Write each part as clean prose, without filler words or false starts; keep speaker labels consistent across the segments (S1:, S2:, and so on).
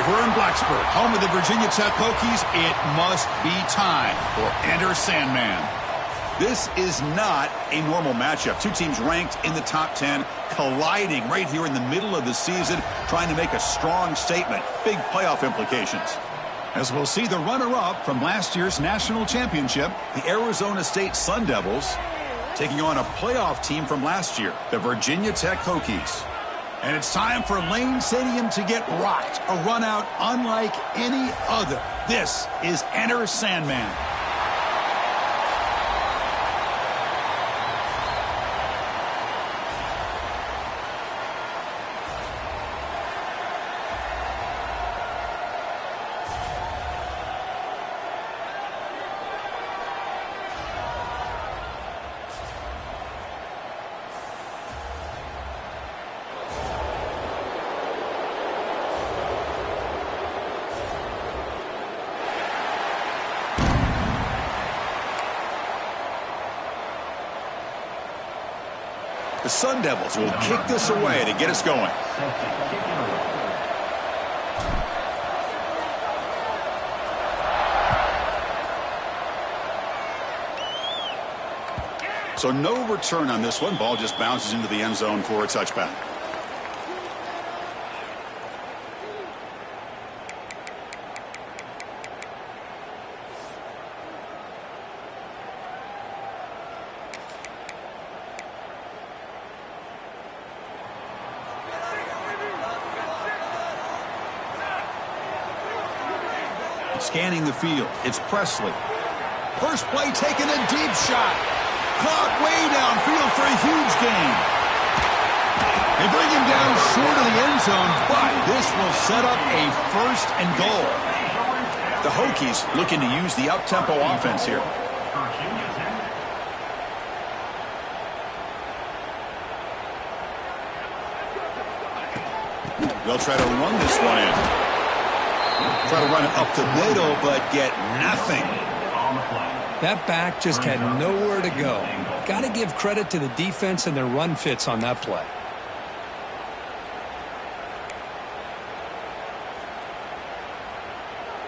S1: If we're in Blacksburg, home of the Virginia Tech Hokies, it must be time for Enter Sandman. This is not a normal matchup. Two teams ranked in the top 10, colliding right here in the middle of the season, trying to make a strong statement. Big playoff implications. As we'll see the runner-up from last year's national championship, the Arizona State Sun Devils, taking on a playoff team from last year, the Virginia Tech Hokies. And it's time for Lane Stadium to get rocked. A run out unlike any other. This is Enter Sandman. The Sun Devils will kick this away to get us going. So no return on this one. Ball just bounces into the end zone for a touchback. Scanning the field, it's Presley. First play taken, a deep shot. Caught way downfield for a huge gain. They bring him down short of the end zone, but this will set up a 1st and goal. The Hokies looking to use the up-tempo offense here. They'll try to run this one in. Try to run it up the middle, but get nothing.
S2: That back just had nowhere to go. Got to give credit to the defense and their run fits on that play.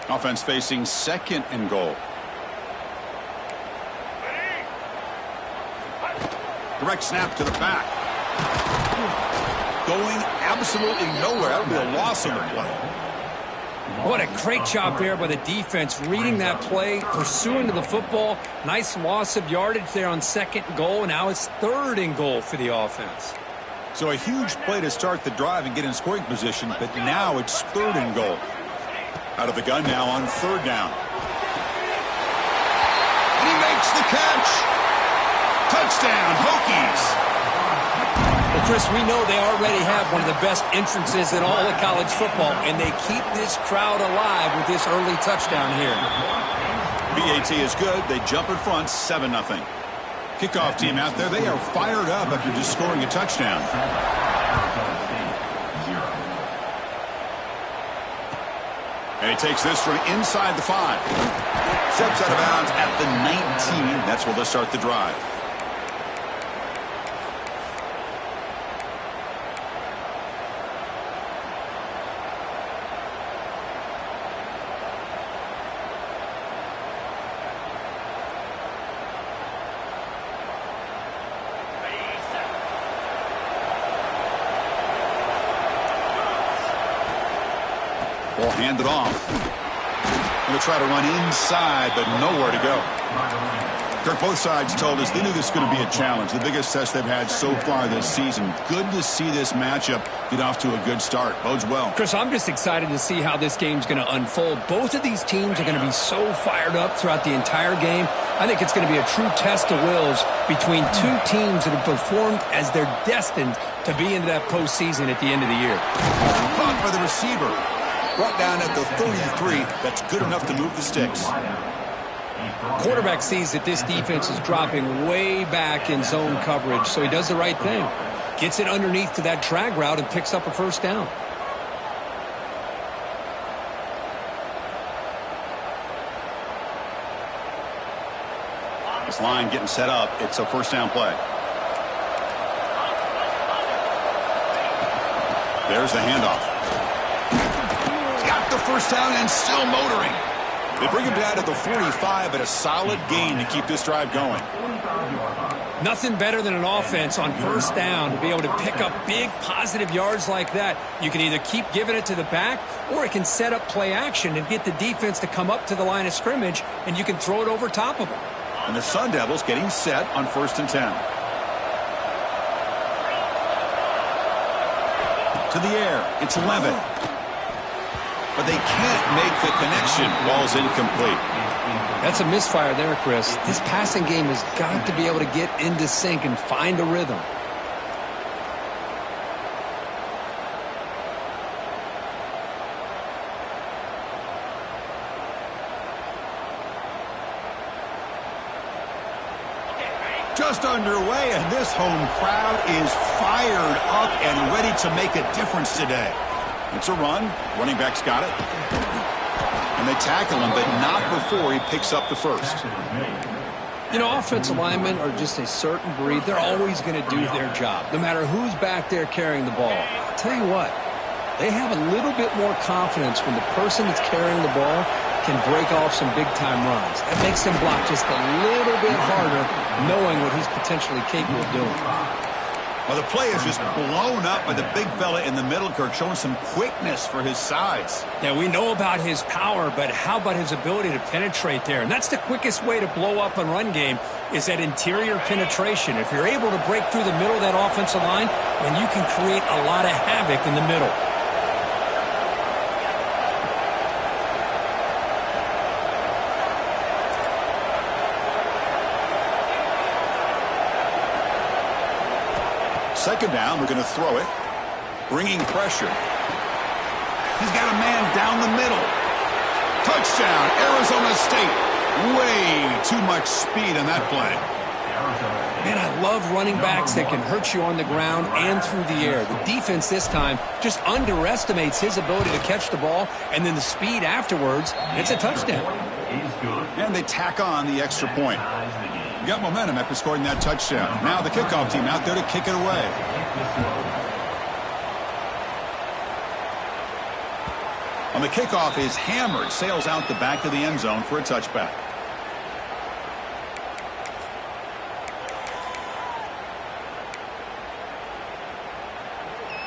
S1: Offense facing 2nd and goal. Direct snap to the back. Going absolutely nowhere. That would be a loss on the play.
S2: What a great job there by the defense, reading that play, pursuing to the football. Nice loss of yardage there on 2nd and goal, and now it's 3rd and goal for the offense.
S1: So a huge play to start the drive and get in scoring position, but now it's 3rd and goal. Out of the gun now on 3rd down. And he makes the catch. Touchdown, Hokies.
S2: Well, Chris, we know they already have one of the best entrances in all of college football, and they keep this crowd alive with this early touchdown here.
S1: BAT is good. They jump in front, 7-0. Kickoff team out there, they are fired up after just scoring a touchdown. And he takes this from inside the 5. Steps out of bounds at the 19. That's where they'll start the drive. Ball handed off. Going to try to run inside, but nowhere to go. Kirk, both sides told us they knew this was going to be a challenge. The biggest test they've had so far this season. Good to see this matchup get off to a good start. Bodes well.
S2: Chris, I'm just excited to see how this game's going to unfold. Both of these teams are going to be so fired up throughout the entire game. I think it's going to be a true test of wills between two teams that have performed as they're destined to be into that postseason at the end of the year.
S1: Caught by the receiver. Brought down at the 33. That's good enough to move the sticks.
S2: Quarterback sees that this defense is dropping way back in zone coverage, so he does the right thing. Gets it underneath to that drag route and picks up a 1st down.
S1: This line getting set up. It's a 1st down play. There's the handoff. He's got the first down and still motoring. They bring him down to the 45, but a solid gain to keep this drive going.
S2: Nothing better than an offense on first down to be able to pick up big positive yards like that. You can either keep giving it to the back, or it can set up play action and get the defense to come up to the line of scrimmage, and you can throw it over top of them.
S1: And the Sun Devils getting set on 1st and 10. To the air, it's Levitt. But they can't make the connection. Ball's incomplete.
S2: That's a misfire there, Chris. This passing game has got to be able to get into sync and find a rhythm.
S1: Just underway, and this home crowd is fired up and ready to make a difference today. It's a run. Running back's got it. And they tackle him, but not before he picks up the first.
S2: You know, offensive linemen are just a certain breed. They're always going to do their job, no matter who's back there carrying the ball. I'll tell you what, they have a little bit more confidence when the person that's carrying the ball can break off some big-time runs. That makes them block just a little bit harder, knowing what he's potentially capable of doing.
S1: Well, the play is just blown up by the big fella in the middle, Kirk, showing some quickness for his size.
S2: Yeah, we know about his power, but how about his ability to penetrate there? And that's the quickest way to blow up a run game, is that interior penetration. If you're able to break through the middle of that offensive line, then you can create a lot of havoc in the middle.
S1: Second down, we're going to throw it. Bringing pressure. He's got a man down the middle. Touchdown, Arizona State. Way too much speed on that play.
S2: Man, I love running backs that can hurt you on the ground and through the air. The defense this time just underestimates his ability to catch the ball, and then the speed afterwards, it's a touchdown.
S1: And they tack on the extra point. You got momentum after scoring that touchdown. Now the kickoff team out there to kick it away. On the kickoff is hammered, sails out the back of the end zone for a touchback.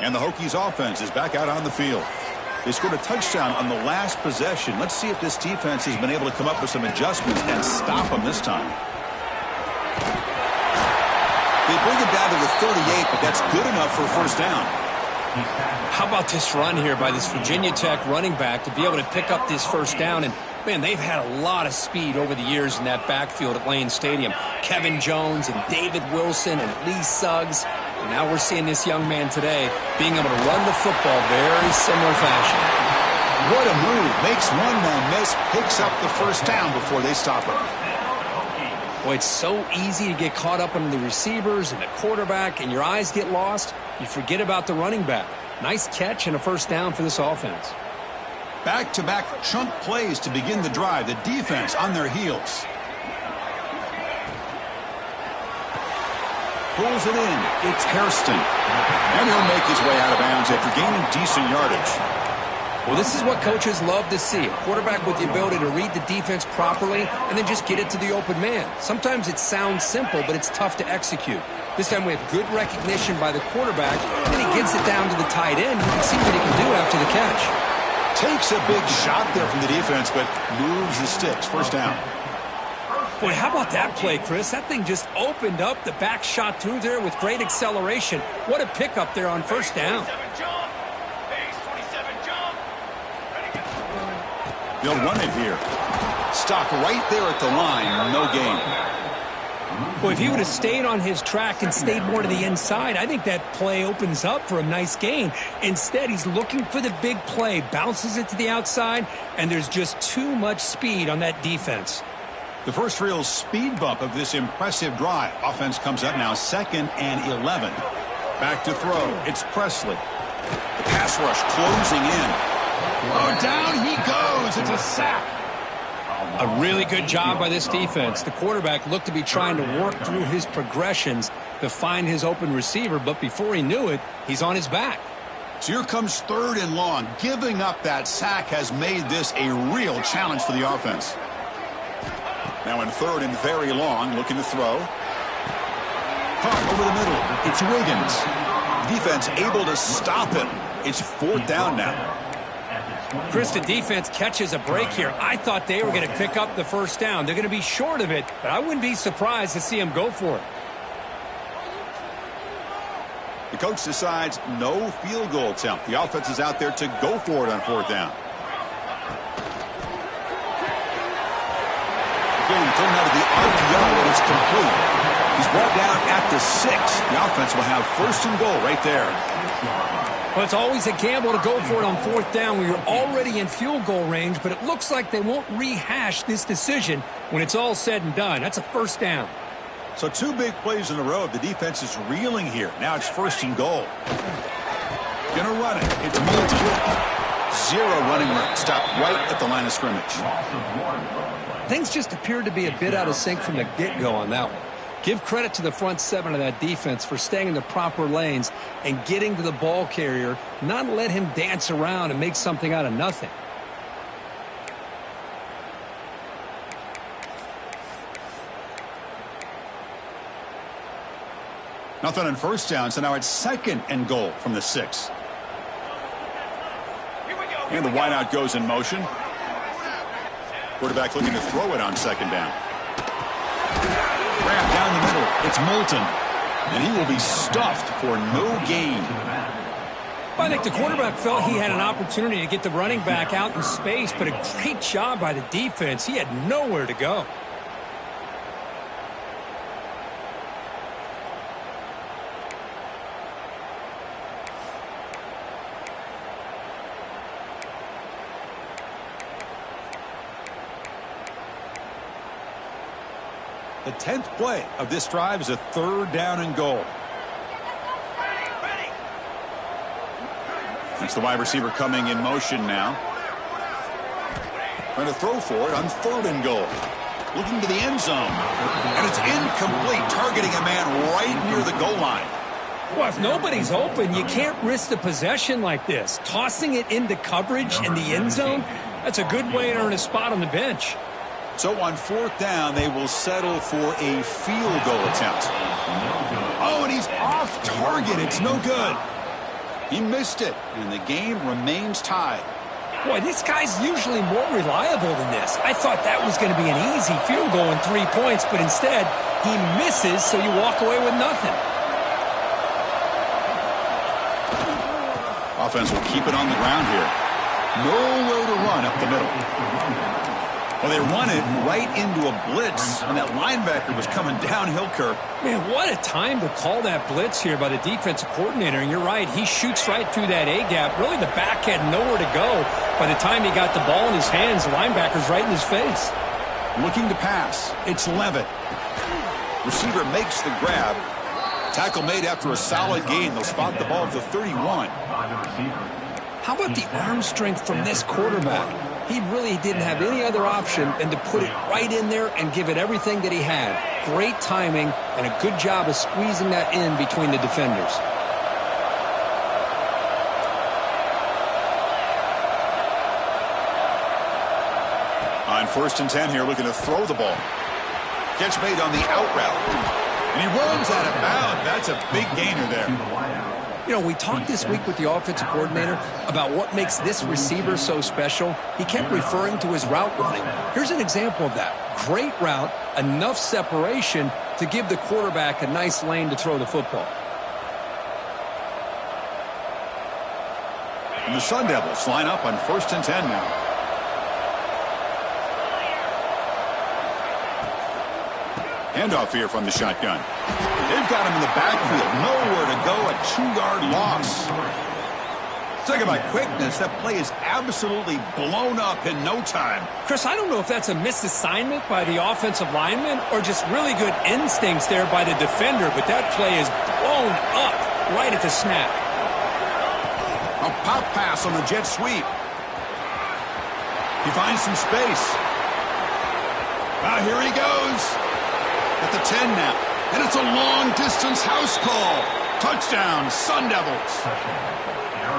S1: And the Hokies offense is back out on the field. They scored a touchdown on the last possession. Let's see if this defense has been able to come up with some adjustments and stop them this time. They bring it down to the 38, but that's good enough for a first down.
S2: How about this run here by this Virginia Tech running back to be able to pick up this first down? And, man, they've had a lot of speed over the years in that backfield at Lane Stadium. Kevin Jones and David Wilson and Lee Suggs. And now we're seeing this young man today being able to run the football very similar fashion.
S1: What a move. Makes one man miss, picks up the first down before they stop him.
S2: Boy, it's so easy to get caught up on the receivers and the quarterback, and your eyes get lost. You forget about the running back. Nice catch and a first down for this offense.
S1: Back-to-back chunk plays to begin the drive. The defense on their heels. Pulls it in. It's Hairston. And he'll make his way out of bounds after gaining decent yardage.
S2: Well, this is what coaches love to see. A quarterback with the ability to read the defense properly and then just get it to the open man. Sometimes it sounds simple, but it's tough to execute. This time we have good recognition by the quarterback, and he gets it down to the tight end. You can see what he can do after the catch.
S1: Takes a big shot there from the defense, but moves the sticks. First down.
S2: Boy, how about that play, Chris? That thing just opened up. The back shot through there with great acceleration. What a pickup there on first down.
S1: They'll run it here. Stock right there at the line. No gain.
S2: Boy, if he would have stayed on his track and stayed more to the inside, I think that play opens up for a nice gain. Instead, he's looking for the big play, bounces it to the outside, and there's just too much speed on that defense.
S1: The first real speed bump of this impressive drive. Offense comes up now 2nd and 11. Back to throw. It's Presley. The pass rush closing in. Oh, down he goes. It's a sack.
S2: A really good job by this defense. The quarterback looked to be trying to work through his progressions to find his open receiver, but before he knew it, he's on his back.
S1: So here comes 3rd and long. Giving up that sack has made this a real challenge for the offense. Now in 3rd and very long, looking to throw. Caught over the middle. It's Wiggins. Defense able to stop him. It's 4th down now.
S2: Chris, the defense catches a break here. I thought they were going to pick up the first down. They're going to be short of it, but I wouldn't be surprised to see them go for it.
S1: The coach decides no field goal attempt. The offense is out there to go for it on 4th down. Again, thrown out of the RPO, and it's complete. He's brought down at the 6. The offense will have 1st and goal right there.
S2: Well, it's always a gamble to go for it on 4th down when you're already in field goal range, but it looks like they won't rehash this decision when it's all said and done. That's a 1st down.
S1: So 2 big plays in a row. The defense is reeling here. Now it's 1st and goal. Gonna run it. It's Milton. 0 running room. Stop right at the line of scrimmage.
S2: Things just appeared to be a bit out of sync from the get-go on that one. Give credit to the front 7 of that defense for staying in the proper lanes and getting to the ball carrier, not let him dance around and make something out of nothing.
S1: Nothing on 1st down, so now it's 2nd and goal from the 6. And the wideout goes in motion. Quarterback looking to throw it on 2nd down. Grab down the middle. It's Moulton. And he will be stuffed for no gain.
S2: I think the quarterback felt he had an opportunity to get the running back out in space, but a great job by the defense. He had nowhere to go.
S1: The 10th play of this drive is a 3rd down and goal. That's the wide receiver coming in motion now. Trying to throw for it on 3rd and goal. Looking to the end zone. And it's incomplete, targeting a man right near the goal line.
S2: Well, if nobody's open, you can't risk the possession like this. Tossing it into coverage in the end zone, that's a good way to earn a spot on the bench.
S1: So on 4th down, they will settle for a field goal attempt. Oh, and he's off target. It's no good. He missed it, and the game remains tied.
S2: Boy, this guy's usually more reliable than this. I thought that was going to be an easy field goal and 3 points, but instead, he misses, so you walk away with nothing.
S1: Offense will keep it on the ground here. Nowhere to run up the middle. Well, they run it right into a blitz, and that linebacker was coming downhill, Kirk.
S2: Man, what a time to call that blitz here by the defensive coordinator. And you're right, he shoots right through that A-gap. Really, the back had nowhere to go. By the time he got the ball in his hands, the linebacker's right in his face.
S1: Looking to pass. It's Levitt. Receiver makes the grab. Tackle made after a solid gain. They'll spot the ball at the 31.
S2: How about the arm strength from this quarterback? He really didn't have any other option than to put it right in there and give it everything that he had. Great timing and a good job of squeezing that in between the defenders.
S1: On 1st and 10 here, looking to throw the ball. Catch made on the out route. And he runs out of bounds. That's a big gainer there.
S2: You know, we talked this week with the offensive coordinator about what makes this receiver so special. He kept referring to his route running. Here's an example of that. Great route, enough separation to give the quarterback a nice lane to throw the football.
S1: And the Sun Devils line up on 1st and 10 now. Handoff here from the shotgun. They've got him in the backfield. Nowhere to go. A 2-yard loss. Talking about quickness, that play is absolutely blown up in no time.
S2: Chris, I don't know if that's a misassignment by the offensive lineman or just really good instincts there by the defender, but that play is blown up right at the snap.
S1: A pop pass on the jet sweep. He finds some space. Here he goes. At the 10 now. And it's a long-distance house call. Touchdown, Sun Devils.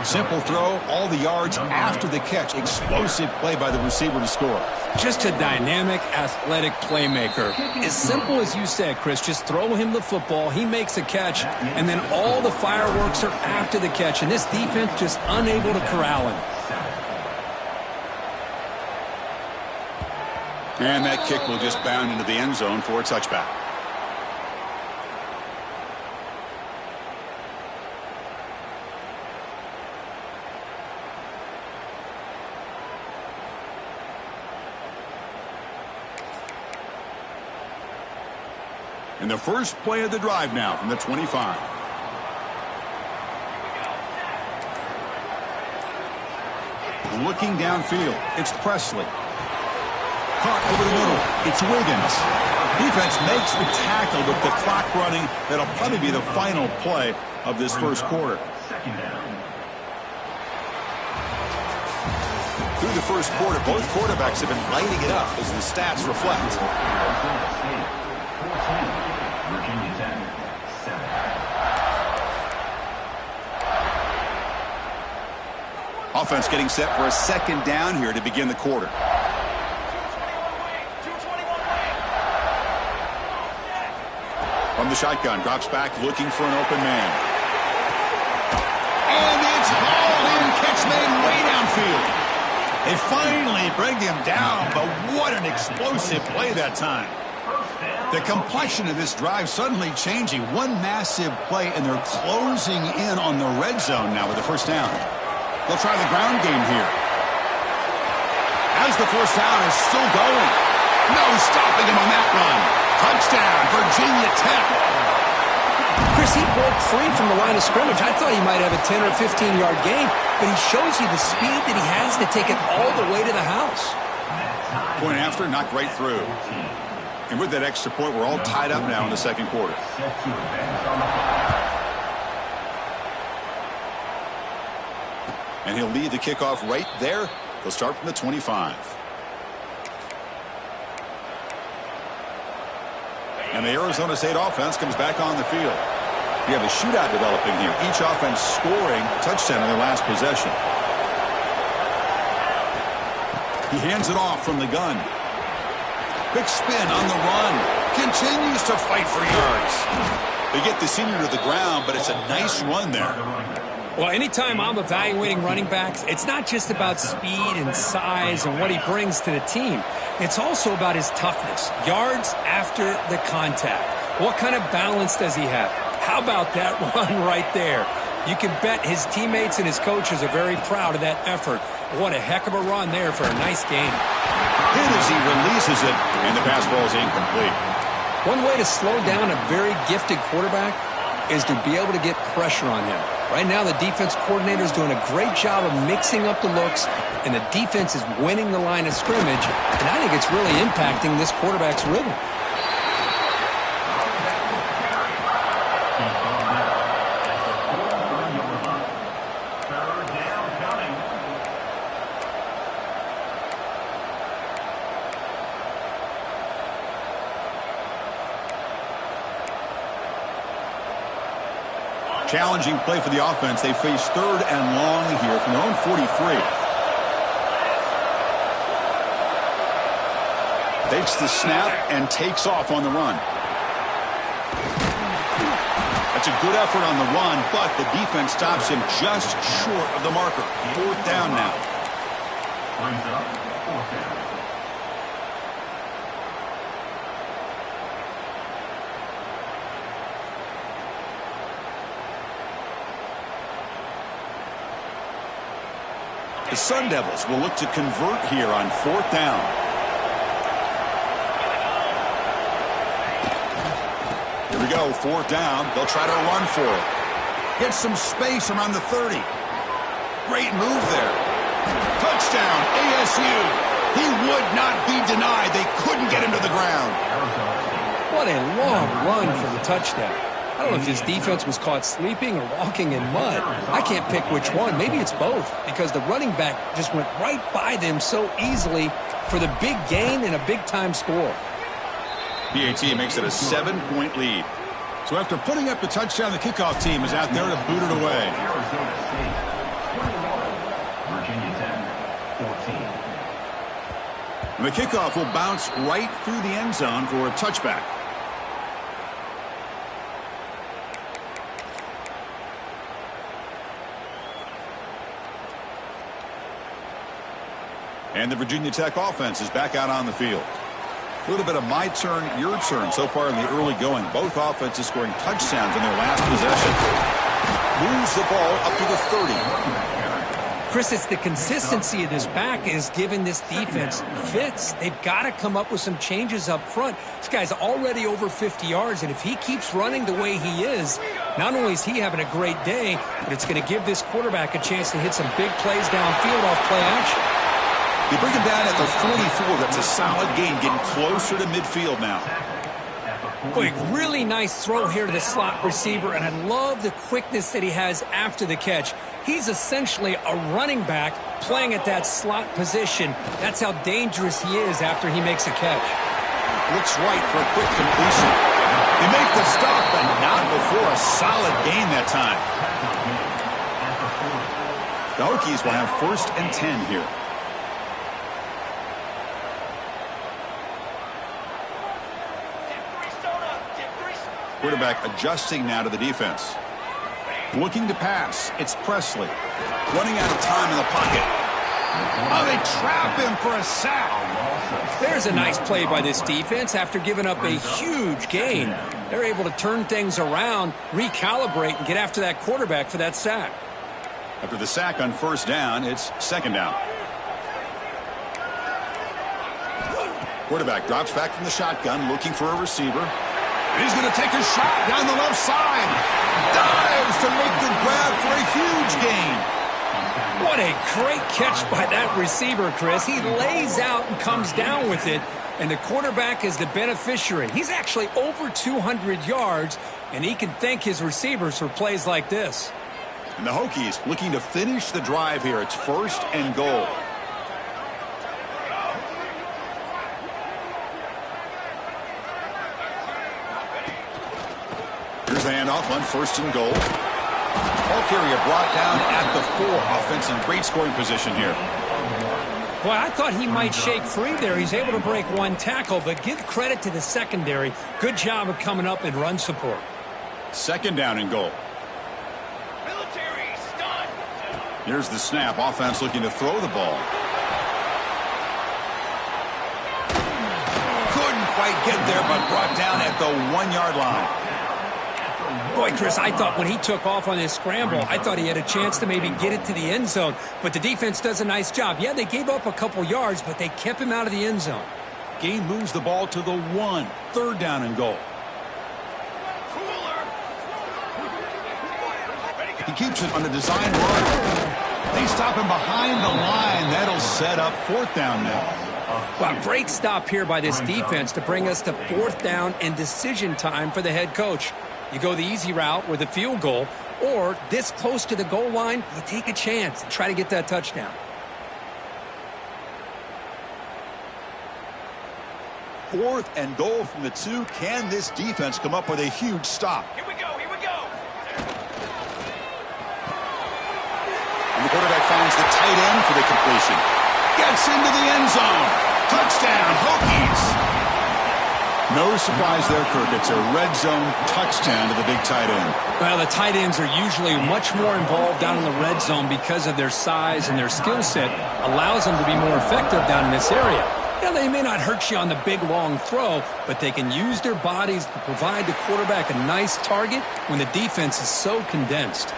S1: Simple throw, all the yards after the catch. Explosive play by the receiver to score.
S2: Just a dynamic, athletic playmaker. As simple as you said, Chris, just throw him the football, he makes a catch, and then all the fireworks are after the catch, and this defense just unable to corral him.
S1: And that kick will just bound into the end zone for a touchback. And the first play of the drive now from the 25. Looking downfield, it's Presley. Caught over the middle, it's Wiggins. Defense makes the tackle with the clock running. That'll probably be the final play of this first quarter. Through the first quarter, both quarterbacks have been lighting it up as the stats reflect. Offense getting set for a second down here to begin the quarter. From the shotgun, drops back looking for an open man. And it's hauled in, catch made way downfield. They finally bring him down, but what an explosive play that time. The complexion of this drive suddenly changing. One massive play, and they're closing in on the red zone now with the first down. They'll try the ground game here. As the first down is still going. No stopping him on that run. Touchdown, Virginia Tech.
S2: Chris, he broke free from the line of scrimmage. I thought he might have a 10 or 15-yard gain, but he shows you the speed that he has to take it all the way to the house.
S1: Point after, knocked right through. And with that extra point, we're all tied up now in the second quarter. And he'll lead the kickoff right there. They'll start from the 25. And the Arizona State offense comes back on the field. You have a shootout developing here. Each offense scoring a touchdown in their last possession. He hands it off from the gun. Quick spin on the run. Continues to fight for yards. They get the senior to the ground, but it's a nice run there.
S2: Well, anytime I'm evaluating running backs, it's not just about speed and size and what he brings to the team. It's also about his toughness. Yards after the contact. What kind of balance does he have? How about that run right there? You can bet his teammates and his coaches are very proud of that effort. What a heck of a run there for a nice game.
S1: Hit as he releases it, and the pass ball is incomplete.
S2: One way to slow down a very gifted quarterback is to be able to get pressure on him. Right now, the defense coordinator is doing a great job of mixing up the looks, and the defense is winning the line of scrimmage, and I think it's really impacting this quarterback's rhythm.
S1: Challenging play for the offense. They face third and long here from their own 43. Takes the snap and takes off on the run. That's a good effort on the run, but the defense stops him just short of the marker. Fourth down now. The Sun Devils will look to convert here on fourth down. Here we go, fourth down. They'll try to run for it. Get some space around the 30. Great move there. Touchdown, ASU. He would not be denied. They couldn't get him to the ground.
S2: What a long run for the touchdown. I don't know if his defense was caught sleeping or walking in mud. I can't pick which one. Maybe it's both, because the running back just went right by them so easily for the big gain and a big-time score.
S1: PAT makes it a 7-point lead. So after putting up the touchdown, the kickoff team is out there to boot it away.
S3: Virginia Tech, 14.
S1: And the kickoff will bounce right through the end zone for a touchback. And the Virginia Tech offense is back out on the field. A little bit of my turn, your turn so far in the early going. Both offenses scoring touchdowns in their last possession. Moves the ball up to the 30.
S2: Chris, it's the consistency of this back is giving this defense fits. They've got to come up with some changes up front. This guy's already over 50 yards, and if he keeps running the way he is, not only is he having a great day, but it's going to give this quarterback a chance to hit some big plays downfield off play action.
S1: You bring him down at the 44. That's a solid gain, getting closer to midfield now.
S2: Boy, really nice throw here to the slot receiver, and I love the quickness that he has after the catch. He's essentially a running back playing at that slot position. That's how dangerous he is after he makes a catch.
S1: Looks right for a quick completion. They make the stop, but not before a solid gain that time. The Hokies will have 1st and 10 here. Quarterback adjusting now to the defense. Looking to pass. It's Presley. Running out of time in the pocket. Oh, they trap him for a sack.
S2: There's a nice play by this defense after giving up a huge gain. They're able to turn things around, recalibrate, and get after that quarterback for that sack.
S1: After the sack on 1st down, it's 2nd down. Quarterback drops back from the shotgun, looking for a receiver. He's going to take a shot down the left side. Dives to make the grab for a huge gain.
S2: What a great catch by that receiver, Chris. He lays out and comes down with it, and the quarterback is the beneficiary. He's actually over 200 yards, and he can thank his receivers for plays like this.
S1: And the Hokies looking to finish the drive here. It's 1st and goal. Here's the handoff on 1st and goal. Ball carrier brought down at the 4. Offense in great scoring position here.
S2: Boy, I thought he might shake free there. He's able to break one tackle, but give credit to the secondary. Good job of coming up and run support.
S1: 2nd down and goal.
S3: Military stun.
S1: Here's the snap. Offense looking to throw the ball. Couldn't quite get there, but brought down at the 1-yard line.
S2: Boy, Chris, I thought when he took off on this scramble, I thought he had a chance to maybe get it to the end zone. But the defense does a nice job. Yeah, they gave up a couple yards, but they kept him out of the end zone.
S1: Gain moves the ball to the 1. 3rd down and goal. He keeps it on the design run. They stop him behind the line. That'll set up 4th down now.
S2: Well, great stop here by this defense to bring us to 4th down and decision time for the head coach. You go the easy route with a field goal, or this close to the goal line, you take a chance and try to get that touchdown.
S1: 4th and goal from the 2. Can this defense come up with a huge stop?
S3: Here we go, here we go.
S1: And the quarterback finds the tight end for the completion. Gets into the end zone. Touchdown, Hokies. No surprise there, Kirk. It's a red zone touchdown to the big tight end.
S2: Well, the tight ends are usually much more involved down in the red zone because of their size and their skill set allows them to be more effective down in this area. Now, they may not hurt you on the big, long throw, but they can use their bodies to provide the quarterback a nice target when the defense is so condensed.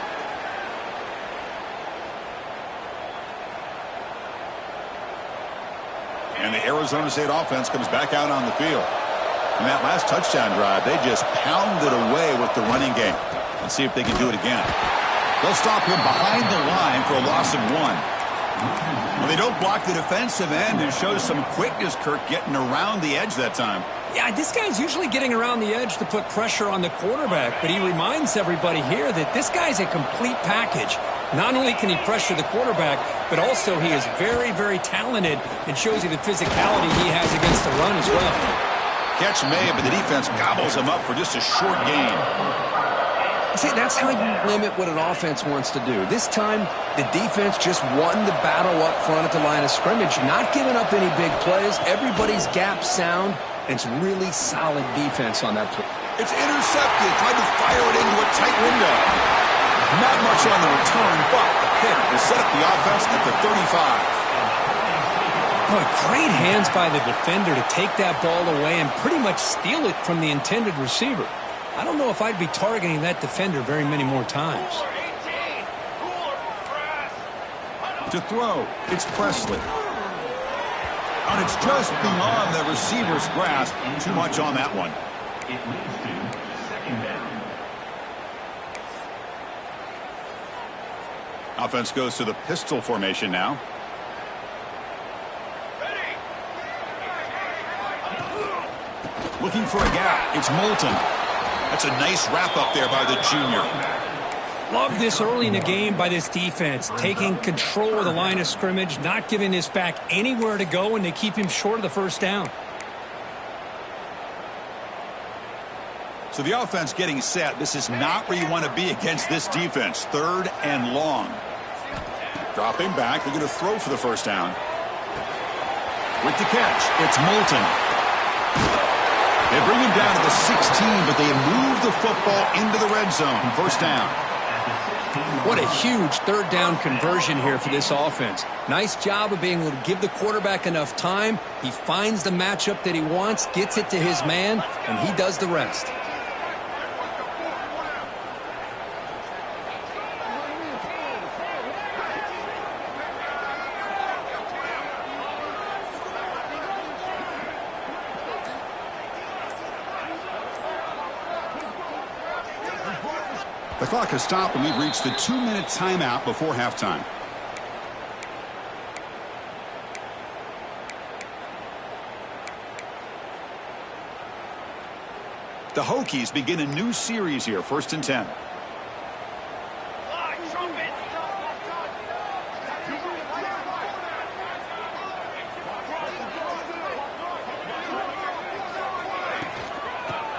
S1: And the Arizona State offense comes back out on the field. In that last touchdown drive, they just pounded away with the running game. Let's see if they can do it again. They'll stop him behind the line for a loss of 1. Well, they don't block the defensive end and shows some quickness, Kirk, getting around the edge that time.
S2: Yeah, this guy's usually getting around the edge to put pressure on the quarterback, but he reminds everybody here that this guy's a complete package. Not only can he pressure the quarterback, but also he is very, very talented and shows you the physicality he has against the run as well.
S1: catch made, but the defense gobbles him up for just a short gain.
S2: See, that's how you limit what an offense wants to do. This time, the defense just won the battle up front at the line of scrimmage, not giving up any big plays. Everybody's gap sound, and it's really solid defense on that play.
S1: It's intercepted, tried to fire it into a tight window. Not much on the return, but the hit will set up the offense at the 35.
S2: Boy, great hands by the defender to take that ball away and pretty much steal it from the intended receiver. I don't know if I'd be targeting that defender very many more times.
S1: To throw, it's Presley. And it's just beyond the receiver's grasp. Too much on that one.
S3: It leads to second down.
S1: Offense goes to the pistol formation now. Looking for a gap. It's Moulton. That's a nice wrap up there by the junior.
S2: Love this early in the game by this defense, taking control of the line of scrimmage, not giving this back anywhere to go, and they keep him short of the first down.
S1: So the offense getting set. This is not where you want to be against this defense. 3rd and long. Dropping back. They're going to throw for the first down. With the catch, it's Moulton. They bring him down to the 16, but they move the football into the red zone. First down.
S2: What a huge 3rd down conversion here for this offense. Nice job of being able to give the quarterback enough time. He finds the matchup that he wants, gets it to his man, and he does the rest.
S1: The clock has stopped, and we've reached the 2-minute timeout before halftime. The Hokies begin a new series here, 1st and 10.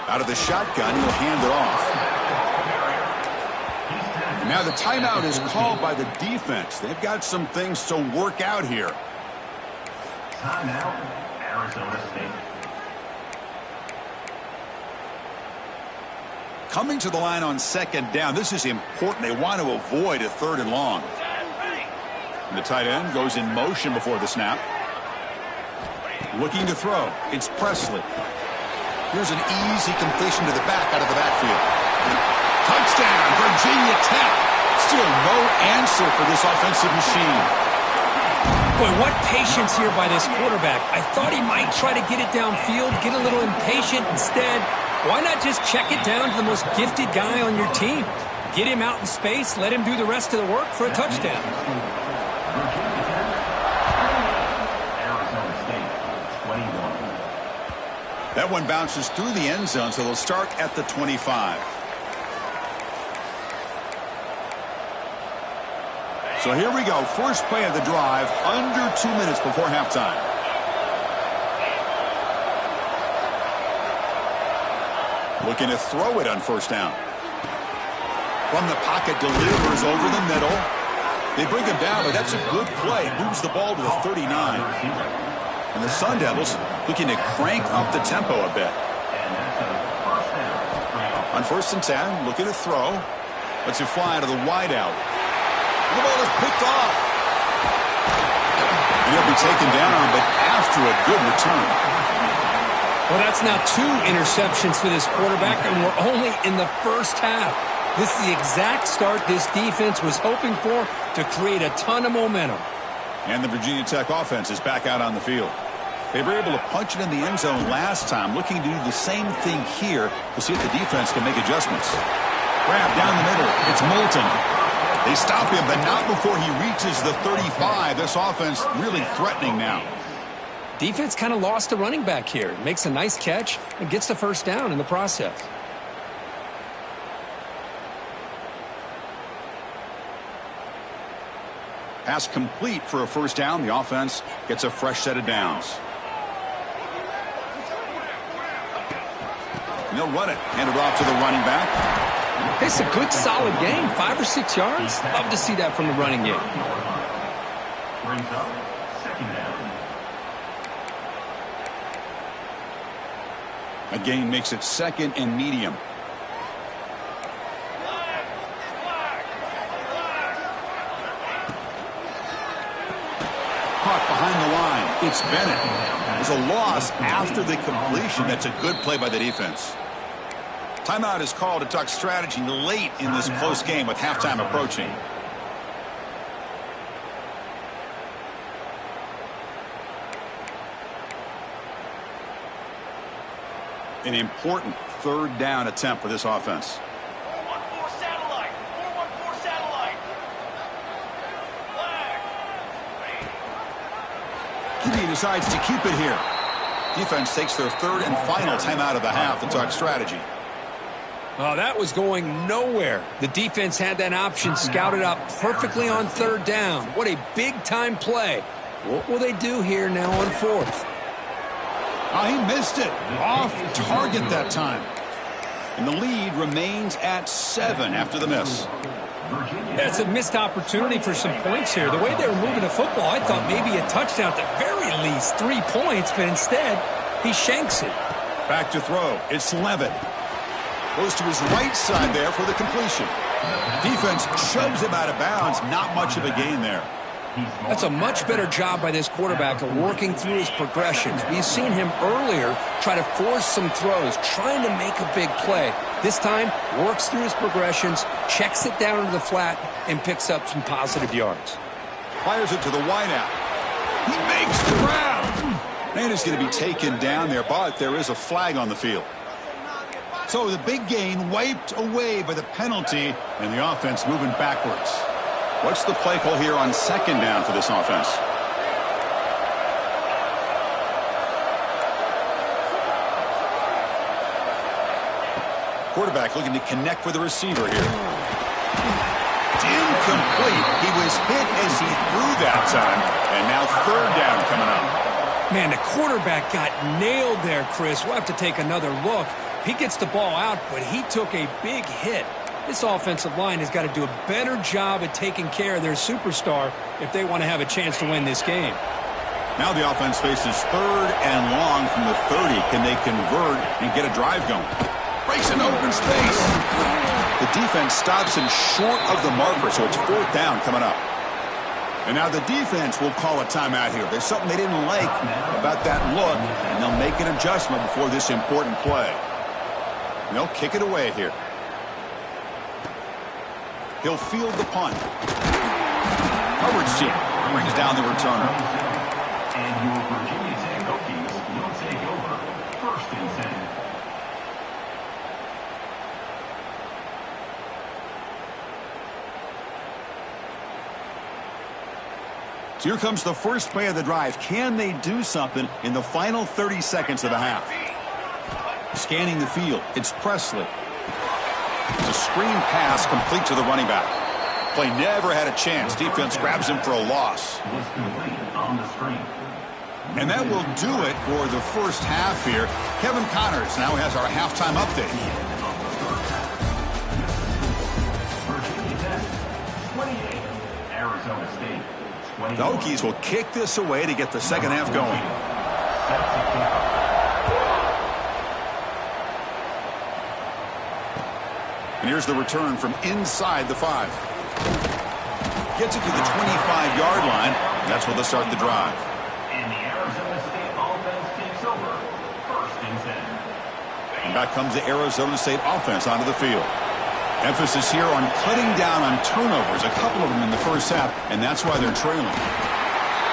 S1: Out of the shotgun, he'll hand it off. Now the timeout is called by the defense. They've got some things to work out here.
S3: Timeout, Arizona State.
S1: Coming to the line on 2nd down. This is important. They want to avoid a 3rd and long. And the tight end goes in motion before the snap. Looking to throw. It's Presley. Here's an easy completion to the back out of the backfield. Touchdown, Virginia Tech. Still no answer for this offensive machine.
S2: Boy, what patience here by this quarterback. I thought he might try to get it downfield, get a little impatient. Instead, why not just check it down to the most gifted guy on your team? Get him out in space, let him do the rest of the work for a touchdown.
S3: Arizona State, 21.
S1: That one bounces through the end zone, so they'll start at the 25. So here we go. First play of the drive, under 2 minutes before halftime. Looking to throw it on first down. From the pocket, delivers over the middle. They bring him down, but that's a good play. Moves the ball to the 39. And the Sun Devils looking to crank up the tempo a bit. On 1st and 10, looking to throw. Lets it fly to the wideout. The ball is picked off. And he'll be taken down, but after a good return.
S2: Well, that's now 2 interceptions for this quarterback, and we're only in the first half. This is the exact start this defense was hoping for to create a ton of momentum.
S1: And the Virginia Tech offense is back out on the field. They were able to punch it in the end zone last time, looking to do the same thing here to see if the defense can make adjustments. Grab down the middle. It's Moulton. They stop him, but not before he reaches the 35. This offense really threatening now.
S2: Defense kind of lost a running back here. Makes a nice catch and gets the first down in the process.
S1: Pass complete for a first down. The offense gets a fresh set of downs. And they'll run it. Hand it off to the running back.
S2: It's a good, solid game. 5 or 6 yards. Love to see that from the running game.
S3: Brings up second down.
S1: A gain makes it second and medium. Caught behind the line. It's Bennett. There's a loss after the completion. That's a good play by the defense. Timeout is called to talk strategy late in this close game with halftime approaching. An important third down attempt for this offense.
S4: 414 satellite. 414 satellite. Flag.
S1: QB decides to keep it here. Defense takes their third and final timeout of the half to talk strategy.
S2: Oh, that was going nowhere. The defense had that option scouted out perfectly on third down. What a big-time play. What will they do here now on fourth?
S1: Oh, he missed it. Off target that time. And the lead remains at 7 after the miss.
S2: That's a missed opportunity for some points here. The way they were moving the football, I thought maybe a touchdown, at the very least 3 points, but instead, he shanks it.
S1: Back to throw. It's Levitt. Goes to his right side there for the completion. Defense shoves him out of bounds. Not much of a gain there.
S2: That's a much better job by this quarterback of working through his progressions. We've seen him earlier try to force some throws, trying to make a big play. This time, works through his progressions, checks it down into the flat, and picks up some positive yards.
S1: Fires it to the wideout. He makes the grab. Man is going to be taken down there, but there is a flag on the field. So the big gain wiped away by the penalty, and the offense moving backwards. What's the play call here on second down for this offense? Quarterback looking to connect with the receiver here. It's incomplete. He was hit as he threw that time, and now third down coming up.
S2: Man, the quarterback got nailed there, Chris. We'll have to take another look. He gets the ball out, but he took a big hit. This offensive line has got to do a better job at taking care of their superstar if they want to have a chance to win this game.
S1: Now the offense faces third and long from the 30. Can they convert and get a drive going? Breaks an open space. The defense stops him short of the marker, so it's fourth down coming up. And now the defense will call a timeout here. There's something they didn't like about that look, and they'll make an adjustment before this important play. And they'll kick it away here. He'll field the punt. Coverage team brings down the returner.
S3: And your Virginia Tech Hokies will take over first and 10.
S1: So here comes the first play of the drive. Can they do something in the final 30 seconds of the half? Scanning the field, it's Presley. It's a screen pass complete to the running back. Play never had a chance. Defense grabs him for a loss.
S3: Was complete on the screen.
S1: And that will do it for the first half here. Kevin Connors now has our halftime update.
S3: Virginia Tech, 28. Arizona State, 20.
S1: The Hokies will kick this away to get the second half going. And here's the return from inside the 5. Gets it to the 25-yard line. That's where they'll start the drive.
S3: And the Arizona State offense takes over first and 10.
S1: And back comes the Arizona State offense onto the field. Emphasis here on cutting down on turnovers, a couple of them in the first half, and that's why they're trailing.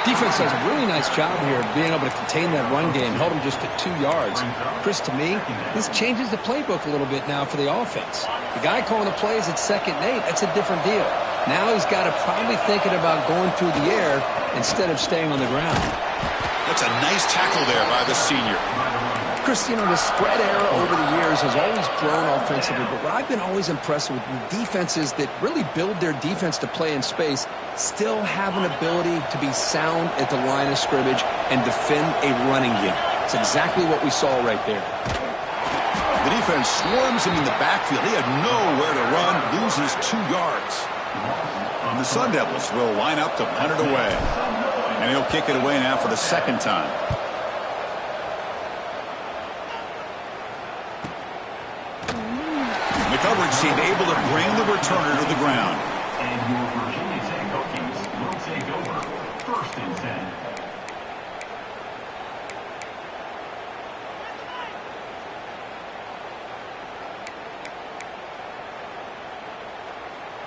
S2: Defense does a really nice job here of being able to contain that run game, held them just at 2 yards. Chris, to me, this changes the playbook a little bit now for the offense. The guy calling the plays at 2nd and 8, that's a different deal. Now he's got to probably thinking about going through the air instead of staying on the ground.
S1: That's a nice tackle there by the senior.
S2: Chris, you know, the spread era over the years has always grown offensively, but what I've been always impressed with defenses that really build their defense to play in space still have an ability to be sound at the line of scrimmage and defend a running game. It's exactly what we saw right there.
S1: The defense swarms him in the backfield. He had nowhere to run, loses 2 yards. And the Sun Devils will line up to punt it away. And he'll kick it away now for the second time. The coverage team able to bring the returner to the ground.
S3: And your Virginia Tech Hokies will take over. 1st and 10.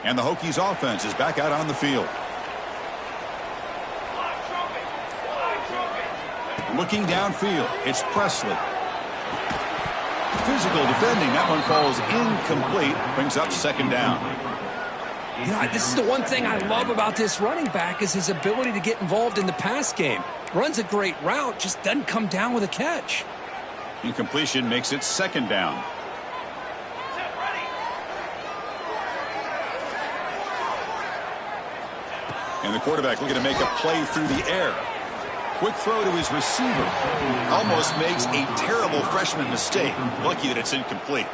S1: And the Hokies offense is back out on the field. Looking downfield, it's Presley. Physical defending, that one falls incomplete, brings up 2nd down.
S2: You know, this is the one thing I love about this running back is his ability to get involved in the pass game. Runs a great route, just doesn't come down with a catch.
S1: Incompletion makes it 2nd down. And the quarterback looking to make a play through the air. Quick throw to his receiver. Almost makes a terrible freshman mistake. Lucky that it's incomplete.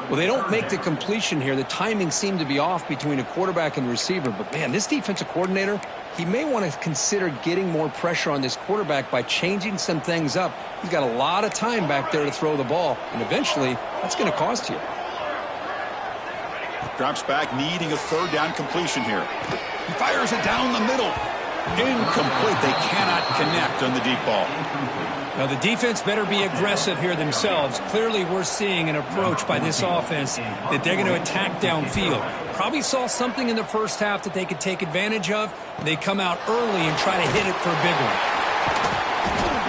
S2: Well, they don't make the completion here. The timing seemed to be off between a quarterback and receiver. But, man, this defensive coordinator, he may want to consider getting more pressure on this quarterback by changing some things up. He's got a lot of time back there to throw the ball. And eventually, that's going to cost you.
S1: Drops back, needing a 3rd down completion here. He fires it down the middle. Incomplete. They cannot connect on the deep ball.
S2: Now, the defense better be aggressive here themselves. Clearly, we're seeing an approach by this offense that they're going to attack downfield. Probably saw something in the first half that they could take advantage of. They come out early and try to hit it for a big one.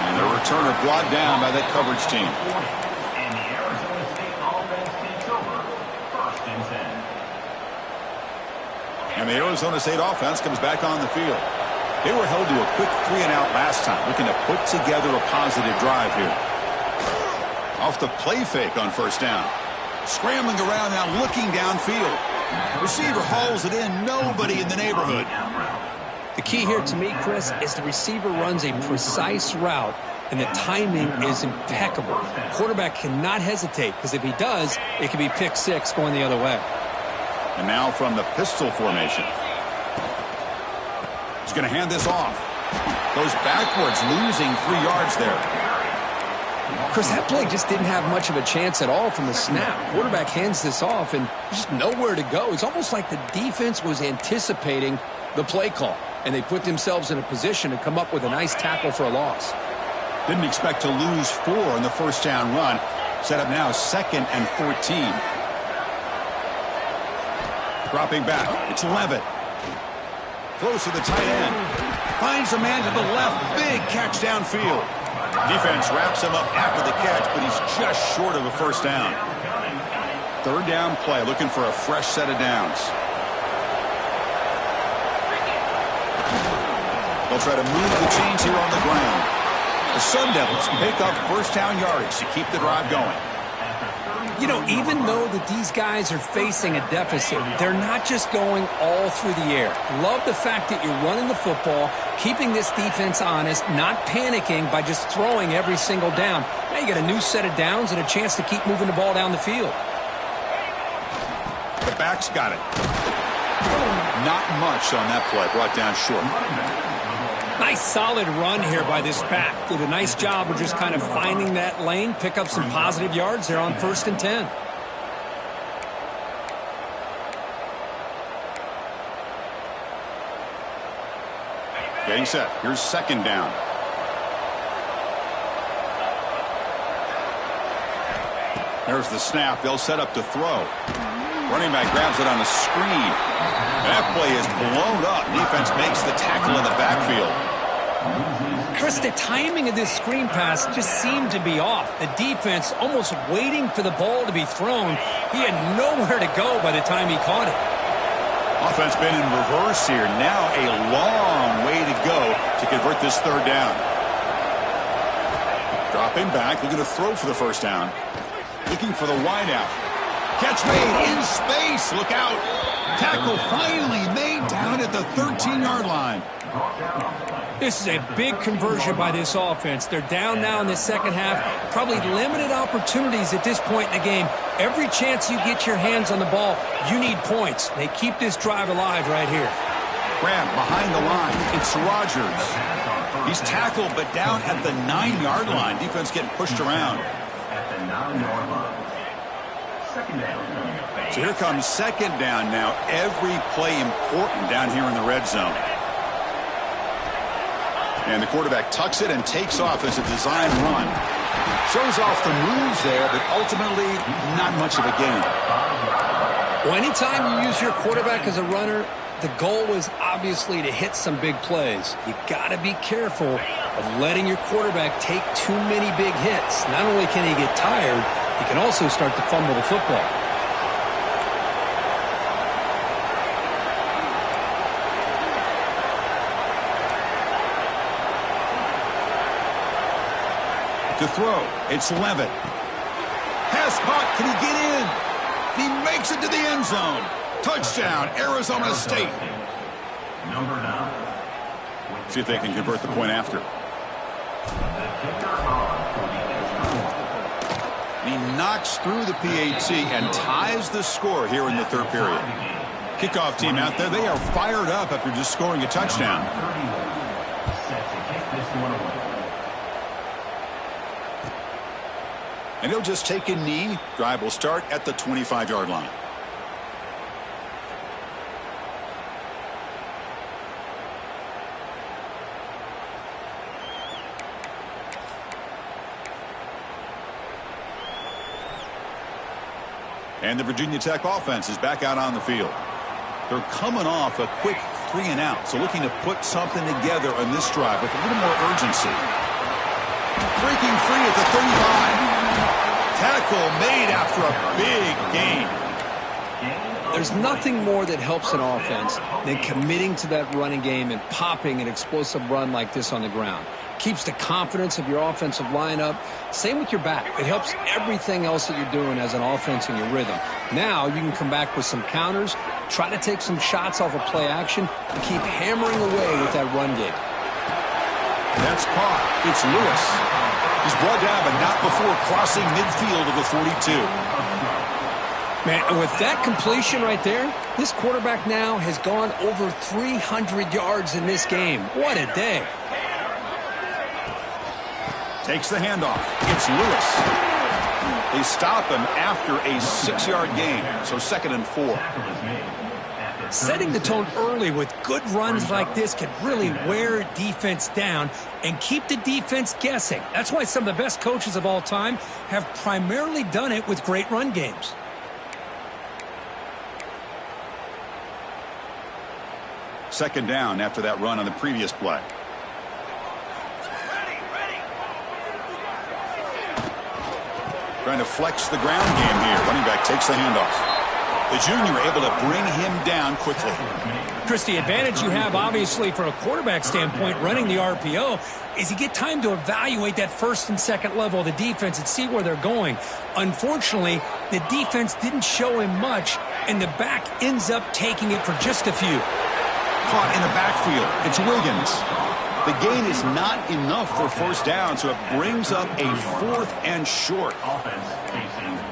S1: And the returner brought down by that coverage team.
S3: And the Arizona State offense takes over. 1st and 10.
S1: And the Arizona State offense comes back on the field. They were held to a quick 3-and-out last time, looking to put together a positive drive here. Off the play fake on 1st down. Scrambling around now, looking downfield. Receiver hauls it in, nobody in the neighborhood.
S2: The key here to me, Chris, is the receiver runs a precise route, and the timing is impeccable. Quarterback cannot hesitate, because if he does, it could be pick 6 going the other way.
S1: And now from the pistol formation. He's going to hand this off. Goes backwards, losing 3 yards there.
S2: Chris, that play just didn't have much of a chance at all from the snap. Quarterback hands this off, and just nowhere to go. It's almost like the defense was anticipating the play call, and they put themselves in a position to come up with a nice tackle for a loss.
S1: Didn't expect to lose 4 on the 1st down run. Set up now 2nd and 14. Dropping back, it's Levitt. Close to the tight end. Finds a man to the left. Big catch downfield. Defense wraps him up after the catch, but he's just short of a 1st down. 3rd down play, looking for a fresh set of downs. They'll try to move the chains here on the ground. The Sun Devils pick up 1st down yardage to keep the drive going.
S2: You know, even though that these guys are facing a deficit, they're not just going all through the air. Love the fact that you're running the football, keeping this defense honest, not panicking by just throwing every single down. Now you got a new set of downs and a chance to keep moving the ball down the field.
S1: The back's got it. Not much on that play, brought down short.
S2: Nice solid run here by this back. Did a nice job of just kind of finding that lane, pick up some positive yards there on 1st and 10.
S1: Getting set. Here's 2nd down. There's the snap. They'll set up to throw. Running back grabs it on the screen. That play is blown up. Defense makes the tackle in the backfield.
S2: Chris, the timing of this screen pass just seemed to be off. The defense almost waiting for the ball to be thrown. He had nowhere to go by the time he caught it.
S1: Offense been in reverse here. Now a long way to go to convert this 3rd down. Dropping back, looking to throw for the 1st down. Looking for the wideout. Catch made in space. Look out. Tackle finally made down at the 13-yard line.
S2: This is a big conversion by this offense. They're down now in the second half. Probably limited opportunities at this point in the game. Every chance you get your hands on the ball, you need points. They keep this drive alive right here.
S1: Grab behind the line. It's Rodgers. He's tackled, but down at the 9-yard line. Defense getting pushed around.
S3: At the 9-yard line. Second down.
S1: So here comes second down now. Every play important down here in the red zone. And the quarterback tucks it and takes off as a design run. Shows off the moves there, but ultimately not much of a gain.
S2: Well, anytime you use your quarterback as a runner, the goal is obviously to hit some big plays. You got to be careful of letting your quarterback take too many big hits. Not only can he get tired, he can also start to fumble the football.
S1: To throw, it's Levitt. Pass caught, can he get in? He makes it to the end zone. Touchdown, Arizona State.
S3: Number 9.
S1: See if they can convert the point after. He knocks through the PAT and ties the score here in the third period. Kickoff team out there, they are fired up after just scoring a touchdown.
S3: Set to kick this one away.
S1: And he'll just take a knee. Drive will start at the 25-yard line. And the Virginia Tech offense is back out on the field. They're coming off a quick 3-and-out, so looking to put something together on this drive with a little more urgency. Breaking free at the 35. Tackle made after a big gain.
S2: There's nothing more that helps an offense than committing to that running game and popping an explosive run like this on the ground. Keeps the confidence of your offensive lineup. Same with your back. It helps everything else that you're doing as an offense in your rhythm. Now you can come back with some counters, try to take some shots off of play action, and keep hammering away with that run game.
S1: That's caught. It's Lewis. He's brought down, but not before crossing midfield of the 42.
S2: Man, with that completion right there, this quarterback now has gone over 300 yards in this game. What a day.
S1: Takes the handoff. It's Lewis. They stop him after a 6-yard gain, so 2nd and 4.
S2: Setting the tone early with good runs like this can really wear defense down and keep the defense guessing. That's why some of the best coaches of all time have primarily done it with great run games.
S1: Second down after that run on the previous play. Trying to flex the ground game here. Running back takes the handoff. The junior able to bring him down quickly.
S2: Chris, the advantage you have, obviously, from a quarterback standpoint, running the RPO, is you get time to evaluate that first and second level of the defense and see where they're going. Unfortunately, the defense didn't show him much, and the back ends up taking it for just a few.
S1: Caught in the backfield. It's Wiggins. The gain is not enough for first down, so it brings up a 4th and short.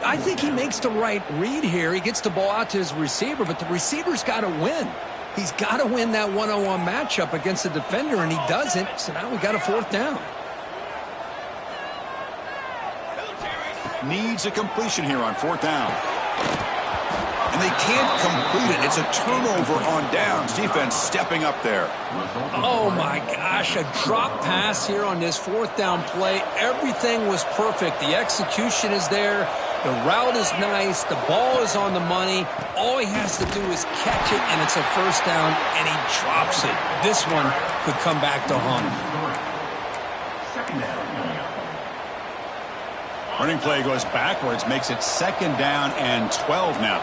S2: I think he makes the right read here. He gets the ball out to his receiver, but the receiver's got to win. He's got to win that one-on-one matchup against the defender, and he doesn't, so now we got a 4th down.
S1: Needs a completion here on 4th down. And they can't complete it. It's a turnover on downs. Defense stepping up there.
S2: Oh, my gosh. A drop pass here on this 4th down play. Everything was perfect. The execution is there. The route is nice. The ball is on the money. All he has to do is catch it, and it's a first down, and he drops it. This one could come back to haunt him.
S1: Running play goes backwards, makes it 2nd down and 12 now.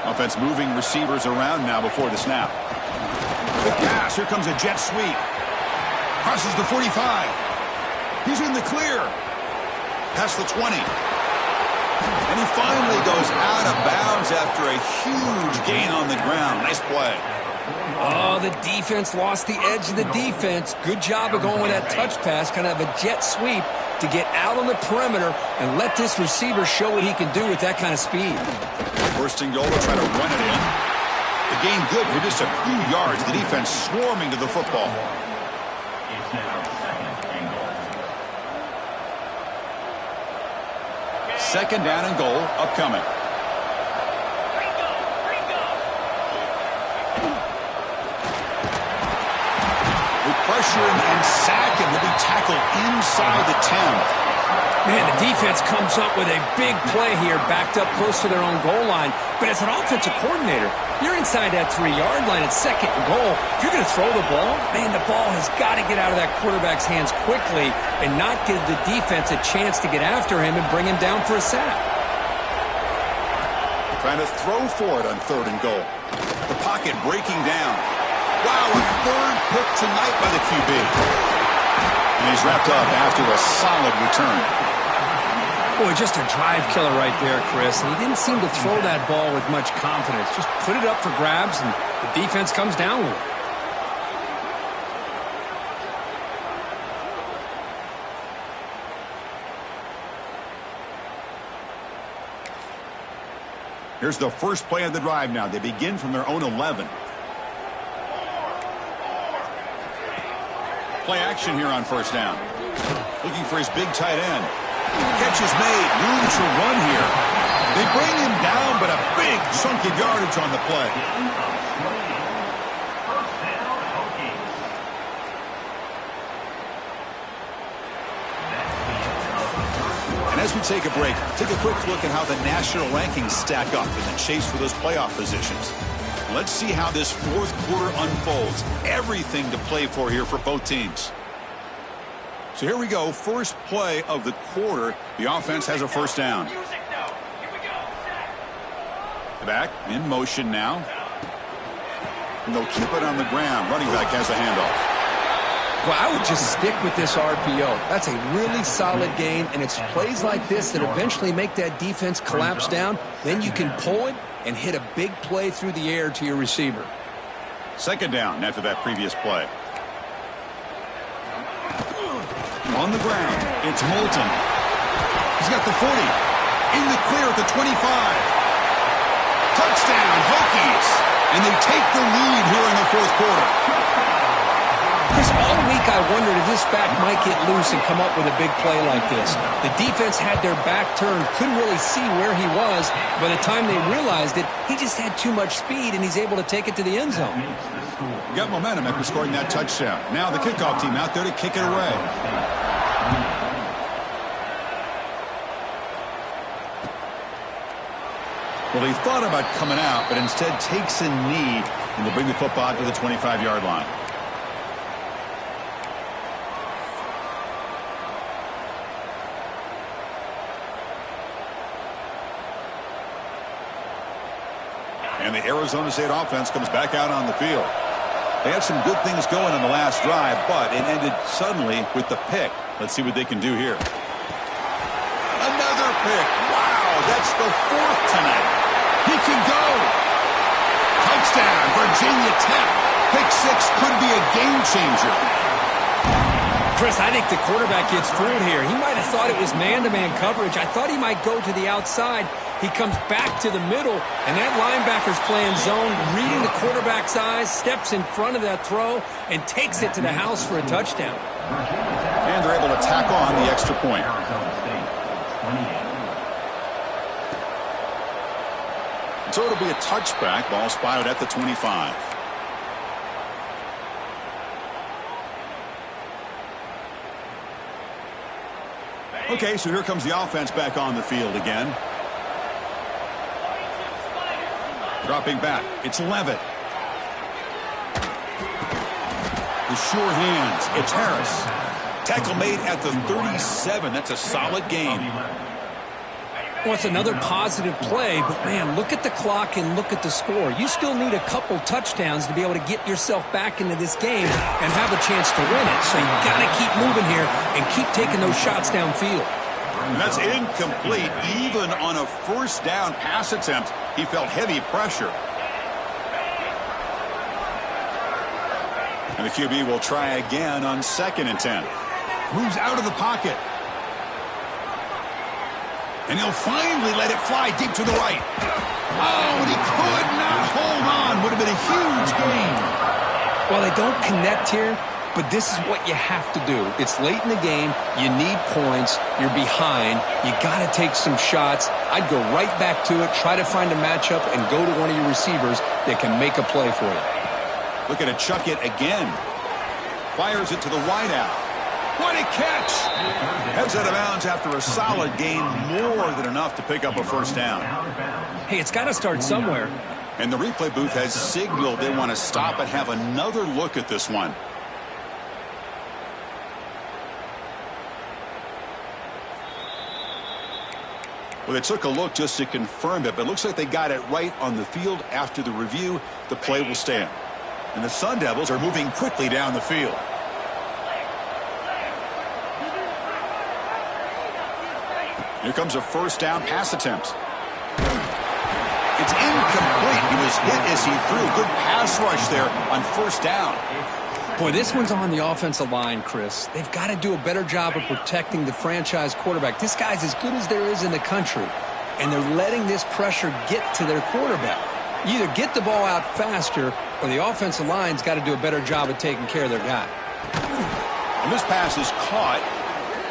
S1: Offense moving receivers around now before the snap. Quick pass. Here comes a jet sweep. Crosses the 45. He's in the clear. Past the 20. And he finally goes out of bounds after a huge gain on the ground. Nice play.
S2: Oh, the defense lost the edge of the defense. Good job of going with that touch pass, kind of a jet sweep to get out on the perimeter and let this receiver show what he can do with that kind of speed.
S1: First and goal, they'll try to run it in. The gain good for just a few yards. The defense swarming to the football.
S3: It's now second and goal.
S1: Second down and goal upcoming. Pressure and sack him. Will be tackled inside the 10.
S2: Man, the defense comes up with a big play here, backed up close to their own goal line. But as an offensive coordinator, you're inside that 3-yard line at second and goal. If you're going to throw the ball, man, the ball has got to get out of that quarterback's hands quickly and not give the defense a chance to get after him and bring him down for a sack.
S1: Trying to throw for it on third and goal. The pocket breaking down. Wow, a third pick tonight by the QB. And he's wrapped up after a solid return.
S2: Boy, just a drive killer right there, Chris. And he didn't seem to throw that ball with much confidence. Just put it up for grabs, and the defense comes down with it.
S1: Here's the first play of the drive now. They begin from their own 11. Play action here on first down. Looking for his big tight end. Catch is made. Room to run here. They bring him down, but a big chunk of yardage on the play.
S3: First down, Hokies.
S1: And as we take a break, take a quick look at how the national rankings stack up in the chase for those playoff positions. Let's see how this fourth quarter unfolds. Everything to play for here for both teams. So here we go. First play of the quarter. The offense has a first down.
S4: Music now. Here we go.
S1: The back in motion now. And they'll keep it on the ground. Running back has a handoff.
S2: Well, I would just stick with this RPO. That's a really solid game, and it's plays like this that eventually make that defense collapse down. Then you can pull it and hit a big play through the air to your receiver.
S1: Second down after that previous play. On the ground, it's Moulton. He's got the 40. In the clear at the 25. Touchdown, Hokies. And they take the lead here in the fourth quarter.
S2: Chris, all week I wondered if this back might get loose and come up with a big play like this. The defense had their back turned, couldn't really see where he was. By the time they realized it, he just had too much speed, and he's able to take it to the end zone.
S1: Got momentum after scoring that touchdown. Now the kickoff team out there to kick it away. Well, he thought about coming out, but instead takes a knee, and they bring the football to the 25-yard line. And the Arizona State offense comes back out on the field. They had some good things going on the last drive, but it ended suddenly with the pick. Let's see what they can do here. Another pick. Wow, that's the fourth tonight. He can go. Touchdown, Virginia Tech. Pick six could be a game changer.
S2: Chris, I think the quarterback gets through here. He might have thought it was man-to-man coverage. I thought he might go to the outside. He comes back to the middle, and that linebacker's playing zone, reading the quarterback's eyes, steps in front of that throw, and takes it to the house for a touchdown.
S1: And they're able to tack on the extra point. So it'll be a touchback. Ball spotted at the 25. Okay, so here comes the offense back on the field again. Dropping back, it's Levitt. The sure hands, it's Harris. Tackle made at the 37. That's a solid gain.
S2: Well, it's another positive play, but, man, look at the clock and look at the score. You still need a couple touchdowns to be able to get yourself back into this game and have a chance to win it. So you've got to keep moving here and keep taking those shots downfield.
S1: And that's incomplete. Even on a first down pass attempt, he felt heavy pressure. And the QB will try again on 2nd and 10. Moves out of the pocket. And he'll finally let it fly deep to the right. Oh, and he could not hold on. Would have been a huge gain.
S2: Well, they don't connect here, but this is what you have to do. It's late in the game. You need points. You're behind. You got to take some shots. I'd go right back to it, try to find a matchup, and go to one of your receivers that can make a play for you.
S1: Looking to chuck it again. Fires it to the wideout. What a catch! Heads out of bounds after a solid gain, more than enough to pick up a first down.
S2: Hey, it's got to start somewhere.
S1: And the replay booth has signaled they want to stop and have another look at this one. Well, they took a look just to confirm it, but it looks like they got it right on the field. After the review, the play will stand. And the Sun Devils are moving quickly down the field. Here comes a first down pass attempt. It's incomplete. He was hit as he threw. Good pass rush there on first down.
S2: Boy, this one's on the offensive line, Chris. They've got to do a better job of protecting the franchise quarterback. This guy's as good as there is in the country, and they're letting this pressure get to their quarterback. You either get the ball out faster, or the offensive line's got to do a better job of taking care of their guy.
S1: And this pass is caught.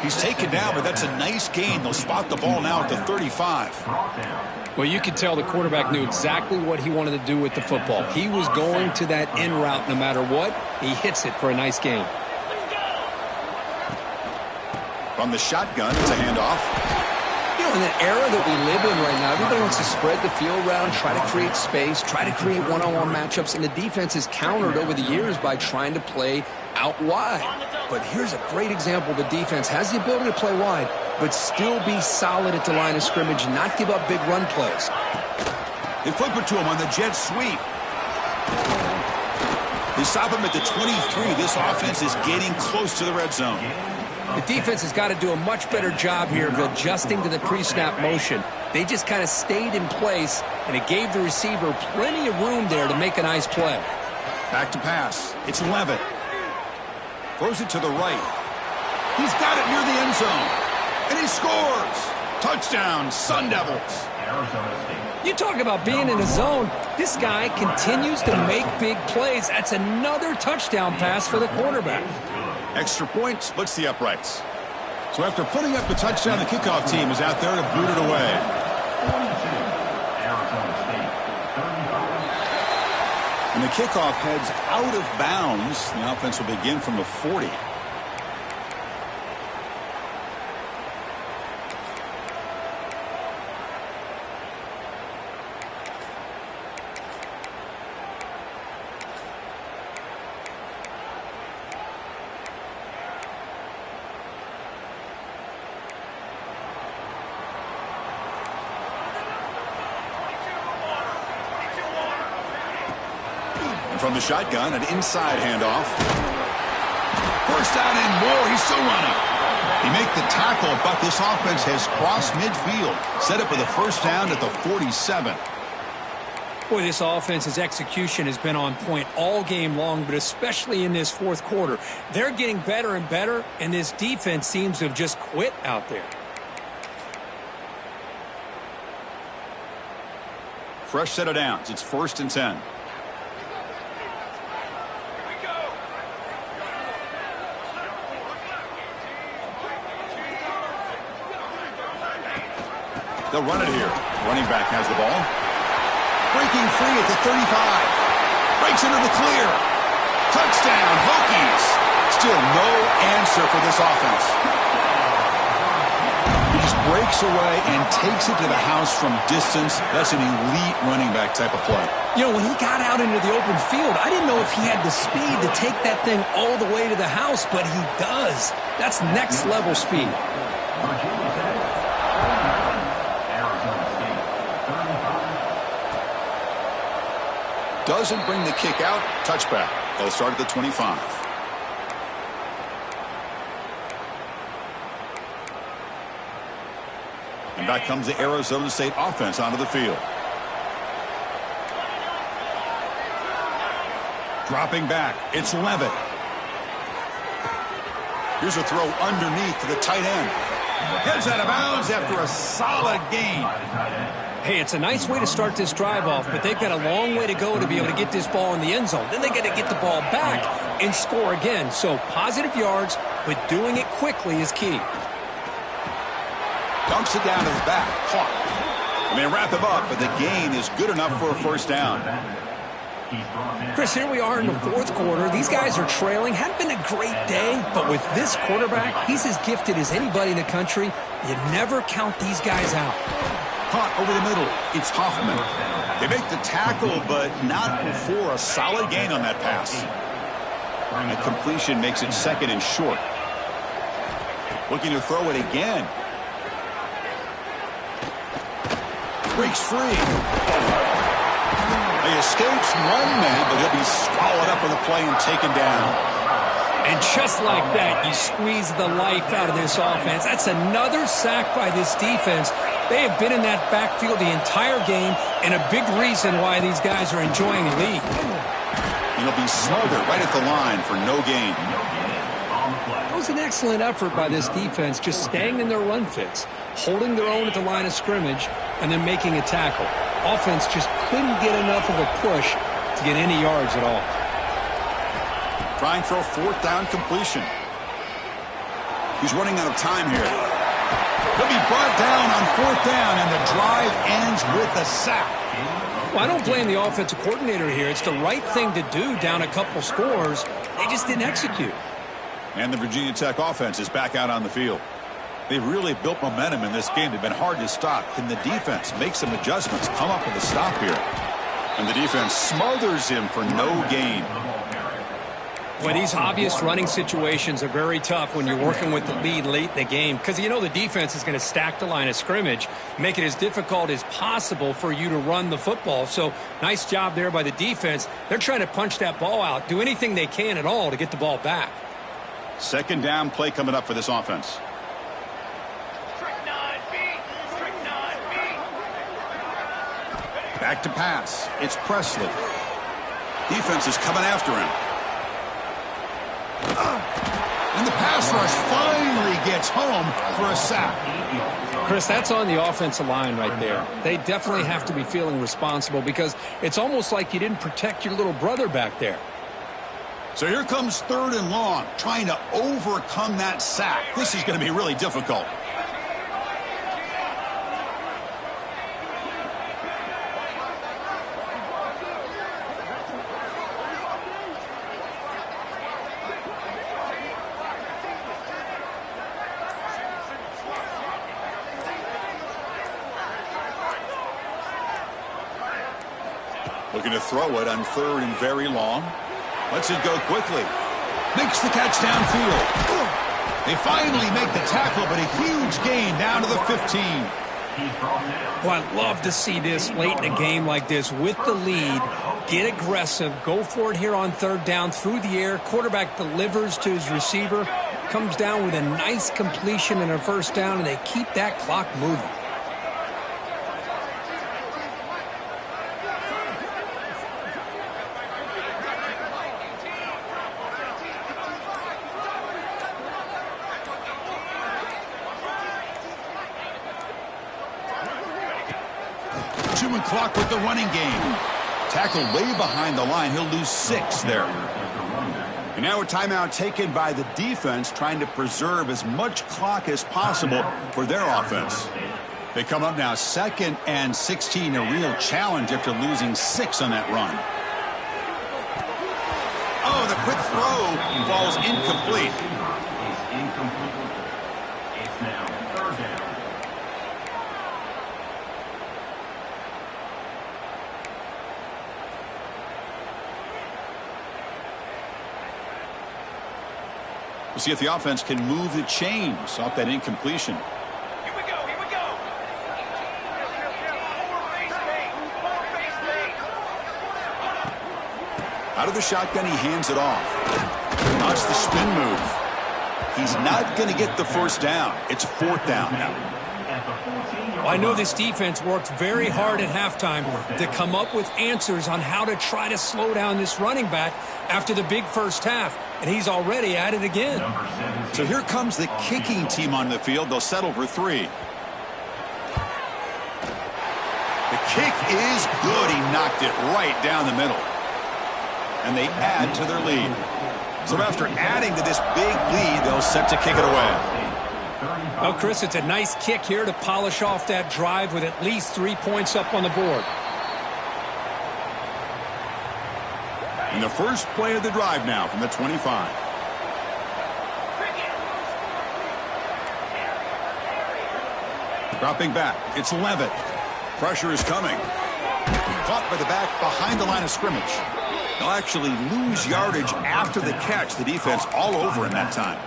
S1: He's taken down, but that's a nice gain. They'll spot the ball now at the 35.
S2: Well, you could tell the quarterback knew exactly what he wanted to do with the football. He was going to that in route no matter what. He hits it for a nice gain.
S1: From the shotgun, it's a handoff.
S2: You know, in the era that we live in right now, everybody wants to spread the field around, try to create space, try to create one-on-one matchups, and the defense is countered over the years by trying to play out wide. But here's a great example. The defense has the ability to play wide, but still be solid at the line of scrimmage and not give up big run plays.
S1: They flip it to him on the jet sweep. They stop him at the 23. This offense is getting close to the red zone.
S2: The defense has got to do a much better job here of adjusting to the pre-snap motion. They just kind of stayed in place, and it gave the receiver plenty of room there to make a nice play.
S1: Back to pass. It's Levitt. Throws it to the right. He's got it near the end zone. And he scores. Touchdown, Sun Devils.
S2: You talk about being in a zone. This guy continues to make big plays. That's another touchdown pass for the quarterback.
S1: Extra point splits the uprights. So after putting up the touchdown, the kickoff team is out there to boot it away. And the kickoff heads out of bounds. The offense will begin from the 40. From the shotgun, an inside handoff. First down and more. He's still running. He make the tackle, but this offense has crossed midfield. Set up for the first down at the 47.
S2: Boy, this offense's execution has been on point all game long, but especially in this fourth quarter. They're getting better and better, and this defense seems to have just quit out there.
S1: Fresh set of downs. It's 1st and 10. They'll run it here. Running back has the ball. Breaking free at the 35. Breaks into the clear. Touchdown, Hokies. Still no answer for this offense. He just breaks away and takes it to the house from distance. That's an elite running back type of play.
S2: You know, when he got out into the open field, I didn't know if he had the speed to take that thing all the way to the house, but he does. That's next level speed.
S1: Doesn't bring the kick out. Touchback. They'll start at the 25. And back comes the Arizona State offense onto the field. Dropping back, it's Levitt. Here's a throw underneath to the tight end. Gets out of bounds after a solid gain.
S2: Hey, it's a nice way to start this drive off, but they've got a long way to go to be able to get this ball in the end zone. Then they got to get the ball back and score again. So positive yards, but doing it quickly is key.
S1: Dumps it down to his back. Caught. And they wrap him up, but the gain is good enough for a first down.
S2: Chris, here we are in the fourth quarter. These guys are trailing. Hadn't been a great day, but with this quarterback, he's as gifted as anybody in the country. You never count these guys out.
S1: Caught over the middle. It's Hoffman. They make the tackle, but not before a solid gain on that pass. And completion makes it second and short. Looking to throw it again. Breaks free. He escapes one man, but he'll be swallowed up on the play and taken down.
S2: And just like that, you squeeze the life out of this offense. That's another sack by this defense. They have been in that backfield the entire game, and a big reason why these guys are enjoying the lead.
S1: And he'll be smothered right at the line for no gain.
S2: It was an excellent effort by this defense, just staying in their run fits, holding their own at the line of scrimmage, and then making a tackle. Offense just couldn't get enough of a push to get any yards at all.
S1: Trying for a fourth down completion. He's running out of time here. He'll be brought down on fourth down, and the drive ends with a sack.
S2: Well, I don't blame the offensive coordinator here. It's the right thing to do down a couple scores. They just didn't execute.
S1: And the Virginia Tech offense is back out on the field. They've really built momentum in this game. They've been hard to stop. Can the defense make some adjustments, come up with a stop here? And the defense smothers him for no gain.
S2: Well, these obvious running situations are very tough when you're working with the lead late in the game, because you know the defense is going to stack the line of scrimmage, make it as difficult as possible for you to run the football. So nice job there by the defense. They're trying to punch that ball out, do anything they can at all to get the ball back.
S1: Second down play coming up for this offense. Back to pass. It's Presley. Defense is coming after him. And the pass rush finally gets home for a sack.
S2: Chris, that's on the offensive line right there. They definitely have to be feeling responsible, because it's almost like you didn't protect your little brother back there.
S1: So here comes third and long, trying to overcome that sack. This is going to be really difficult. Looking to throw it on third and very long. Lets it go quickly. Makes the catch downfield. They finally make the tackle, but a huge gain down to the 15.
S2: Well, I'd love to see this late in a game like this with the lead. Get aggressive. Go for it here on third down through the air. Quarterback delivers to his receiver. Comes down with a nice completion and a first down, and they keep that clock moving.
S1: Clock with the running game. Tackle way behind the line. He'll lose 6 there. And now a timeout taken by the defense, trying to preserve as much clock as possible for their offense. They come up now 2nd and 16, a real challenge after losing 6 on that run. Oh, the quick throw falls incomplete.
S3: It's now third down.
S1: We'll see if the offense can move the chains off that incompletion.
S4: Here we go, here we go.
S1: Out of the shotgun, he hands it off. Watch the spin move. He's not going to get the first down. It's 4th down now.
S3: at the 14-yard
S2: Well, I know
S3: line.
S2: this defense worked very hard at halftime to come up with answers on how to try to slow down this running back after the big first half, and he's already at it again.
S3: Number 17.
S1: So here comes the kicking team on the field. They'll settle for 3. The kick is good. He knocked it right down the middle. And they add to their lead. So after adding to this big lead, they'll set to kick it away.
S2: Well, Chris, it's a nice kick here to polish off that drive with at least 3 points up on the board.
S1: And the first play of the drive now from the 25. Dropping back. It's Levitt. Pressure is coming. Caught by the back behind the line of scrimmage. They'll actually lose yardage after the catch. The defense all over in that time.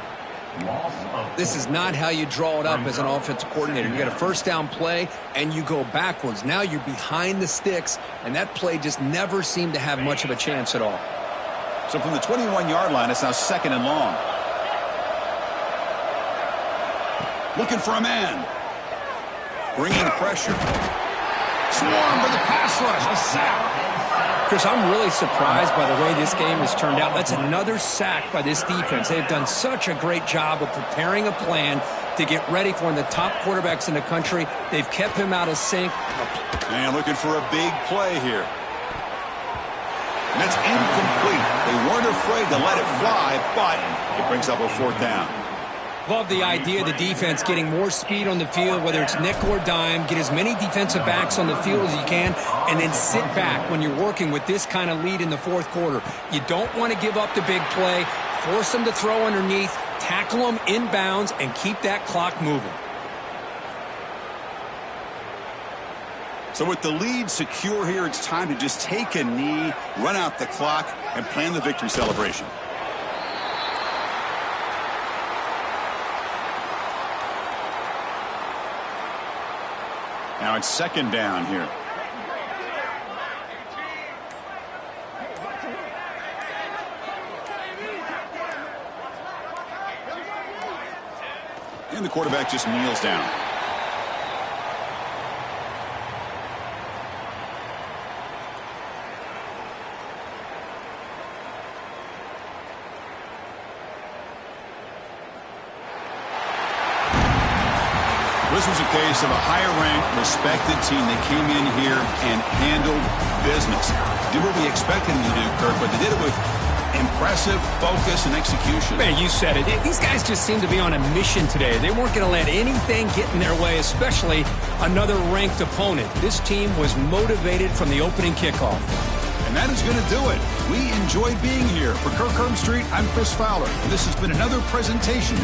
S2: This is not how you draw it up as an offensive coordinator. You got a first down play, and you go backwards. Now you're behind the sticks, and that play just never seemed to have much of a chance at all.
S1: So from the 21-yard line, it's now 2nd and long. Looking for a man. Bringing pressure. Swarmed by the pass rush. A sack.
S2: Chris, I'm really surprised by the way this game has turned out. That's another sack by this defense. They've done such a great job of preparing a plan to get ready for one of the top quarterbacks in the country. They've kept him out of sync.
S1: And looking for a big play here. And that's incomplete. They weren't afraid to let it fly, but it brings up a 4th down.
S2: Love the idea of the defense getting more speed on the field, whether it's nickel or dime, get as many defensive backs on the field as you can, and then sit back when you're working with this kind of lead in the 4th quarter. You don't want to give up the big play, force them to throw underneath, tackle them inbounds, and keep that clock moving.
S1: So with the lead secure here, it's time to just take a knee, run out the clock, and plan the victory celebration. Now it's 2nd down here. And the quarterback just kneels down. This was a case of a higher-ranked, respected team that came in here and handled business. Did what we expected them to do, Kirk, but they did it with impressive focus and execution.
S2: Man, you said it. These guys just seem to be on a mission today. They weren't going to let anything get in their way, especially another ranked opponent. This team was motivated from the opening kickoff.
S1: And that is going to do it. We enjoyed being here. For Kirk Herbstreit, I'm Chris Fowler. And this has been another presentation